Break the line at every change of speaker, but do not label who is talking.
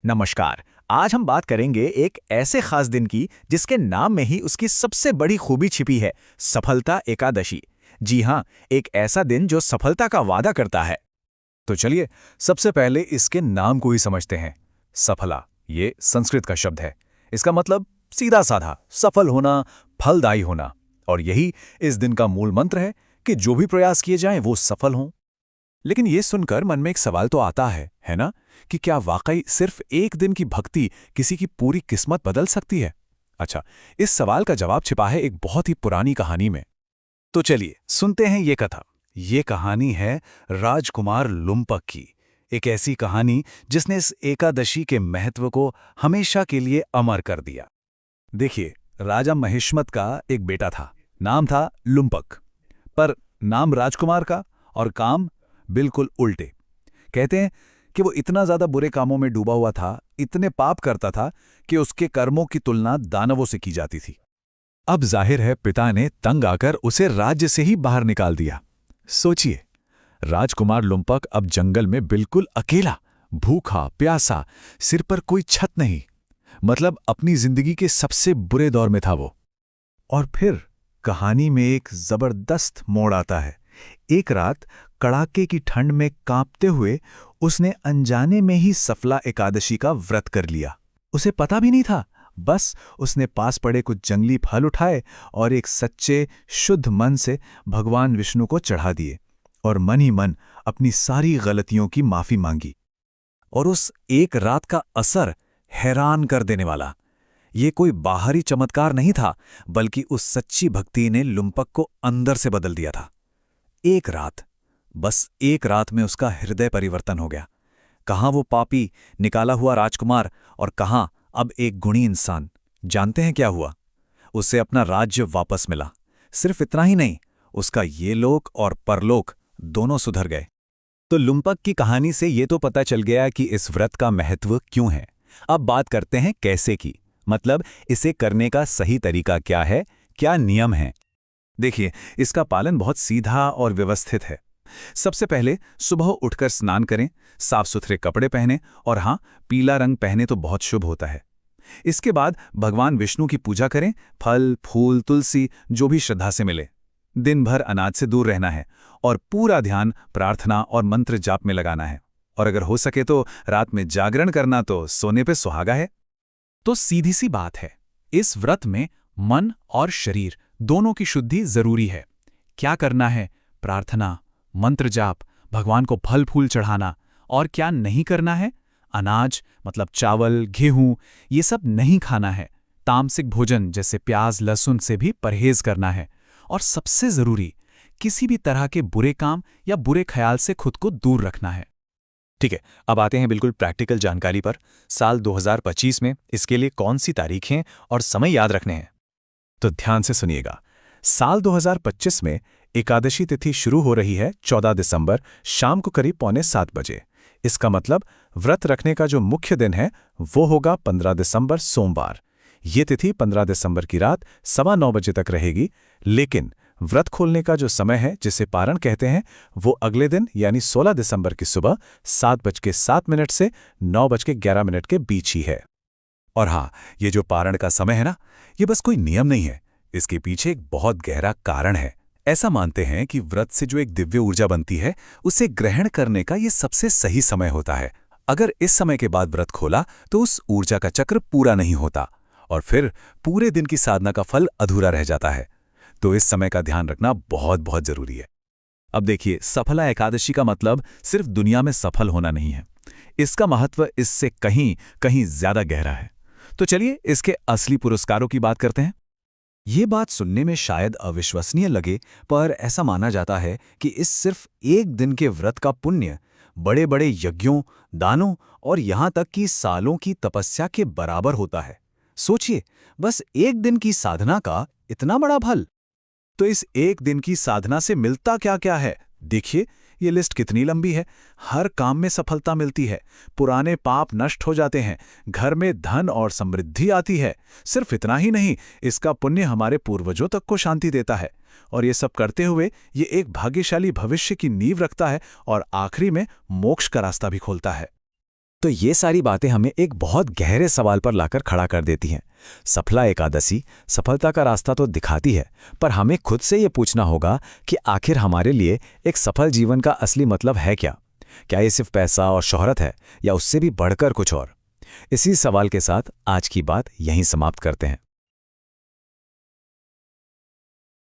नमस्कार। आज हम बात करेंगे एक ऐसे खास दिन की जिसके नाम में ही उसकी सबसे बड़ी खूबी छिपी है, सफलता एकादशी। जी हाँ, एक ऐसा दिन जो सफलता का वादा करता है।
तो चलिए सबसे पहले इसके नाम को ही समझते हैं। सफला, ये संस्कृत का शब्द है। इसका मतलब सीधा साधा सफल होना, फलदायी होना। और यही इस दिन का मूल मंत्र है कि जो भी प्रयास किए जाएं वो सफल हों। लेकिन ये सुनकर मन में एक सवाल तो आता है ना, कि क्या वाकई सिर्फ एक दिन की भक्ति किसी की पूरी किस्मत बदल सकती है? अच्छा, इस सवाल का जवाब छिपा है एक बहुत ही पुरानी कहानी में। तो चलिए सुनते हैं ये कथा। ये कहानी है राजकुमार लुम्पक की। एक ऐसी कहानी जिसने इस एकादशी के महत्व को हमेशा के लिए अमर कर दिया। देखिए, राजा महिष्मत का एक बेटा था। नाम था लुम्पक। पर नाम राजकुमार का और काम बिल्कुल उल्टे। कहते हैं कि वो इतना ज्यादा बुरे कामों में डूबा हुआ था, इतने पाप करता था कि उसके कर्मों की तुलना दानवों से की जाती थी। अब जाहिर है पिता ने तंग आकर उसे राज्य से ही बाहर निकाल दिया। सोचिए, राजकुमार लुम्पक अब जंगल में बिल्कुल अकेला, भूखा प्यासा, सिर पर कोई छत नहीं। मतलब अपनी जिंदगी के सबसे बुरे दौर में था वो। और फिर कहानी में एक जबरदस्त मोड़ आता है। एक रात कड़ाके की ठंड में कांपते हुए उसने अनजाने में ही सफला एकादशी का व्रत कर लिया। उसे पता भी नहीं था। बस उसने पास पड़े कुछ जंगली फल उठाए और एक सच्चे शुद्ध मन से भगवान विष्णु को चढ़ा दिए और मन ही मन अपनी सारी गलतियों की माफी मांगी। और उस एक रात का असर हैरान कर देने वाला। ये कोई बाहरी चमत्कार नहीं था, बल्कि उस सच्ची भक्ति ने लुम्पक को अंदर से बदल दिया था। एक रात, बस एक रात में उसका हृदय परिवर्तन हो गया। कहाँ वो पापी निकाला हुआ राजकुमार और कहाँ अब एक गुणी इंसान। जानते हैं क्या हुआ? उसे अपना राज्य वापस मिला। सिर्फ इतना ही नहीं, उसका ये लोक और परलोक दोनों सुधर गए। तो लुम्पक की कहानी से ये तो पता चल गया कि इस व्रत का महत्व क्यों है। अब बात करते हैं कैसे की, मतलब इसे करने का सही तरीका क्या है, क्या नियम है। देखिए, इसका पालन बहुत सीधा और व्यवस्थित है। सबसे पहले सुबह उठकर स्नान करें, साफ सुथरे कपड़े पहने और हाँ, पीला रंग पहने तो बहुत शुभ होता है। इसके बाद भगवान विष्णु की पूजा करें, फल फूल तुलसी जो भी श्रद्धा से मिले। दिन भर अनाज से दूर रहना है और पूरा ध्यान प्रार्थना और मंत्र जाप में लगाना है। और अगर हो सके तो रात में जागरण करना तो सोने पे सुहागा है। तो सीधी सी बात है, इस व्रत में मन और शरीर दोनों की शुद्धि जरूरी है। क्या करना है? प्रार्थना, मंत्र जाप, भगवान को फल फूल चढ़ाना। और क्या नहीं करना है? अनाज मतलब चावल गेहूं ये सब नहीं खाना है। तामसिक भोजन जैसे प्याज लहसुन से भी परहेज करना है। और सबसे जरूरी, किसी भी तरह के बुरे काम या बुरे ख्याल से खुद को दूर रखना है। ठीक है, अब आते हैं बिल्कुल प्रैक्टिकल जानकारी पर। साल 2025 में इसके लिए कौन सी तारीखें और समय याद रखने हैं? तो ध्यान से सुनिएगा। साल 2025 में एकादशी तिथि शुरू हो रही है 14 दिसंबर शाम को करीब 6:45 बजे। इसका मतलब व्रत रखने का जो मुख्य दिन है वो होगा 15 दिसंबर सोमवार। ये तिथि 15 दिसंबर की रात 9:15 बजे तक रहेगी। लेकिन व्रत खोलने का जो समय है, जिसे पारण कहते हैं, वो अगले दिन यानी 16 दिसंबर की सुबह 7:07 से 9:11 के बीच ही है। और हाँ, ये जो पारण का समय है ना, ये बस कोई नियम नहीं है। इसके पीछे एक बहुत गहरा कारण है। ऐसा मानते हैं कि व्रत से जो एक दिव्य ऊर्जा बनती है, उसे ग्रहण करने का ये सबसे सही समय होता है। अगर इस समय के बाद व्रत खोला तो उस ऊर्जा का चक्र पूरा नहीं होता और फिर पूरे दिन की साधना का फल अधूरा रह जाता है। तो इस समय का ध्यान रखना बहुत बहुत जरूरी है। अब देखिए, सफला एकादशी का मतलब सिर्फ दुनिया में सफल होना नहीं है। इसका महत्व इससे कहीं कहीं ज्यादा गहरा है। तो चलिए इसके असली पुरस्कारों की बात करते हैं। ये बात सुनने में शायद अविश्वसनीय लगे, पर ऐसा माना जाता है कि इस सिर्फ एक दिन के व्रत का पुण्य बड़े बड़े यज्ञों, दानों और यहां तक कि सालों की तपस्या के बराबर होता है। सोचिए, बस एक दिन की साधना का इतना बड़ा फल। तो इस एक दिन की साधना से मिलता क्या क्या है? देखिए, ये लिस्ट कितनी लंबी है। हर काम में सफलता मिलती है, पुराने पाप नष्ट हो जाते हैं, घर में धन और समृद्धि आती है। सिर्फ इतना ही नहीं, इसका पुण्य हमारे पूर्वजों तक को शांति देता है। और ये सब करते हुए ये एक भाग्यशाली भविष्य की नींव रखता है और आखिरी में मोक्ष का रास्ता भी खोलता है।
तो ये सारी बातें हमें एक बहुत गहरे सवाल पर लाकर खड़ा कर देती हैं। सफला एकादशी सफलता का रास्ता तो दिखाती है, पर हमें खुद से ये पूछना होगा कि आखिर हमारे लिए एक सफल जीवन का असली मतलब है क्या? क्या ये सिर्फ पैसा और शोहरत है, या उससे भी बढ़कर कुछ और? इसी सवाल के साथ आज की बात यहीं समाप्त करते हैं।